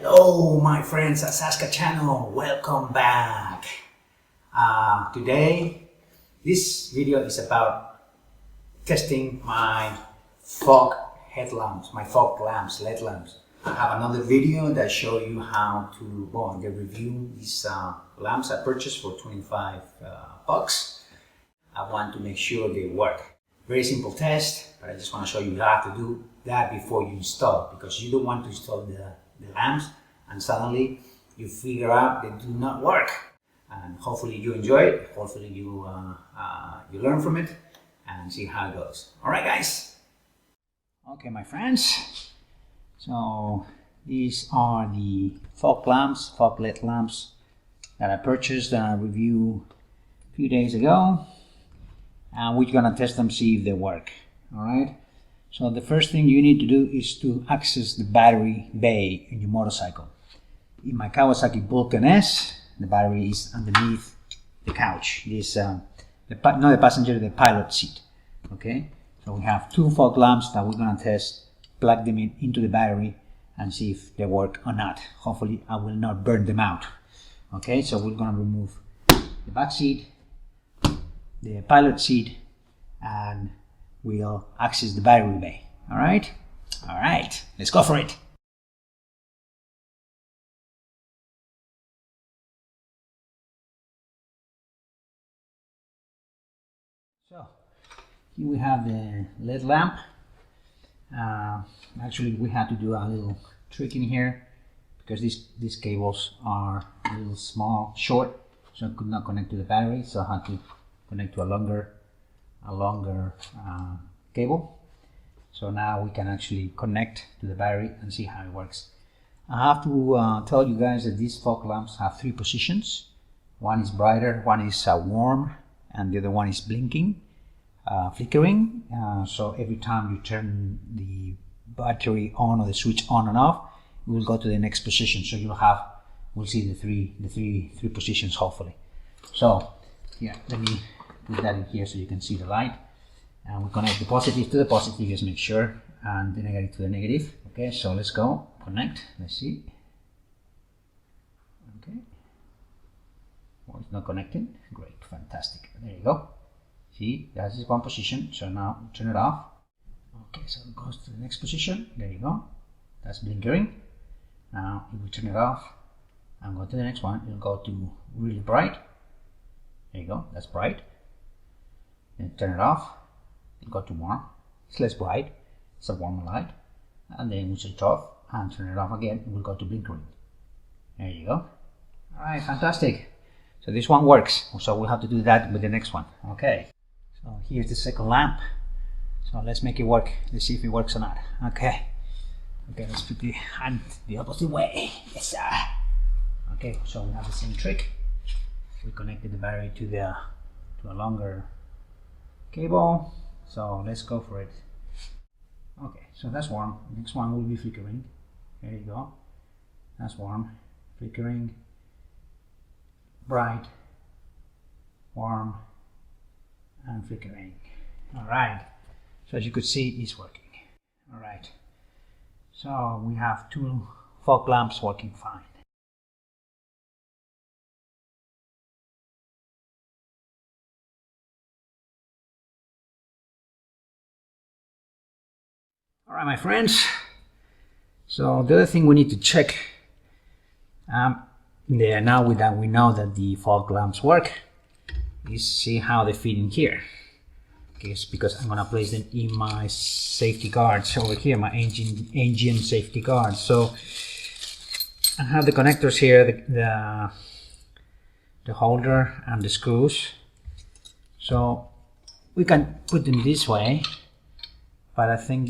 Hello my friends at Saska channel, welcome back. Today this video is about testing my fog headlamps, my fog lamps, LED lamps. I have another video that show you how to review these lamps I purchased for 25 bucks. I want to make sure they work. Very simple test, but I just want to show you how to do that before you install, because you don't want to install the lamps and suddenly you figure out they do not work. And hopefully you enjoy it, hopefully you learn from it and see how it goes. Alright guys? Okay my friends, so these are the fog lamps, fog LED lamps that I purchased and I reviewed a few days ago, and we're gonna test them, see if they work. Alright, so the first thing you need to do is to access the battery bay in your motorcycle. In my Kawasaki Vulcan S, the battery is underneath the couch. This not the passenger, the pilot seat. Okay, so we have two fog lamps that we're gonna test, plug them into the battery and see if they work or not. Hopefully I will not burn them out. Okay, so we're gonna remove the back seat, the pilot seat, and we'll access the battery bay. All right, let's go for it. So here we have the LED lamp. Actually we had to do a little trick in here because these cables are a little small, short, so I could not connect to the battery, so I had to connect to a longer cable. So now we can actually connect to the battery and see how it works. I have to tell you guys that these fog lamps have three positions. One is brighter, one is warm, and the other one is blinking, flickering. So every time you turn the battery on or the switch on and off, it will go to the next position. So we'll see the three positions hopefully. So yeah, let me put that in here so you can see the light. And we connect the positive to the positive, just make sure, and the negative to the negative. Okay, so let's go connect. Let's see. Okay. Well, it's not connecting. Great, fantastic. There you go. See, that is one position. So now turn it off. Okay, so it goes to the next position. There you go. That's blinkering. Now, if we turn it off and go to the next one, it'll go to really bright. There you go. That's bright. Then turn it off. It'll go to warm. It's less bright. It's a warmer light. And then we switch off and turn it off again. It will go to blinkering. There you go. Alright, fantastic. So this one works. So we'll have to do that with the next one. Okay. So here's the second lamp. So let's make it work. Let's see if it works or not. Okay. Okay, let's put the hand the opposite way. Yes, sir. Okay, so we have the same trick. We connected the battery to a longer cable. So let's go for it. Okay, so that's warm. Next one will be flickering. There you go. That's warm, flickering, bright, warm, and flickering. All right. So as you could see, it's working. All right. So we have two fog lamps working fine. All right, my friends. So the other thing we need to check, now that we know that the fog lamps work, is see how they fit in here. Okay, it's because I'm gonna place them in my safety guards over here, my engine safety guards. So I have the connectors here, the holder and the screws. So we can put them this way, but I think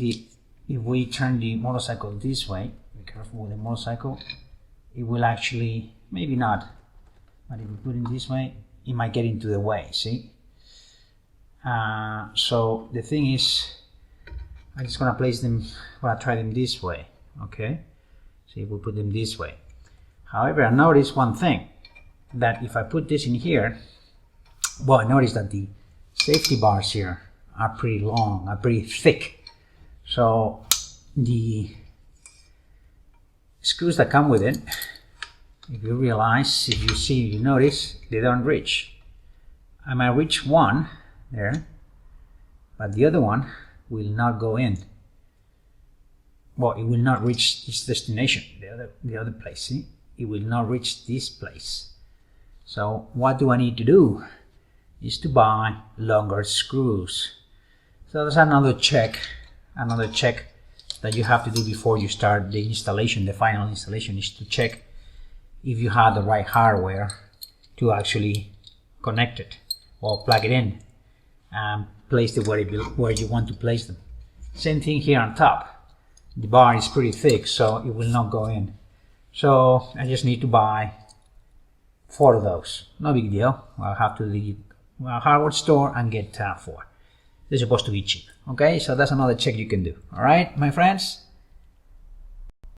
if we turn the motorcycle this way, be careful with the motorcycle, it will actually, maybe not, but if we put it this way, it might get into the way, see? So the thing is, I'm just gonna place them, try them this way, okay? So if we put them this way. However, I noticed one thing, that if I put this in here, I noticed that the safety bars here are pretty long, are pretty thick. So the screws that come with it, if you realize, if you see, you notice, they don't reach. I might reach one there, but the other one will not go in. Well, it will not reach its destination, the other place, see? It will not reach this place. So what do I need to do? Is to buy longer screws. So that's another check that you have to do before you start the installation. The final installation is to check if you have the right hardware to actually connect it or plug it in and place it where you want to place them. Same thing here on top. The bar is pretty thick, so it will not go in. So I just need to buy 4 of those. No big deal. I'll have to the hardware store and get 4. They're supposed to be cheap. Okay, so that's another check you can do. All right, my friends.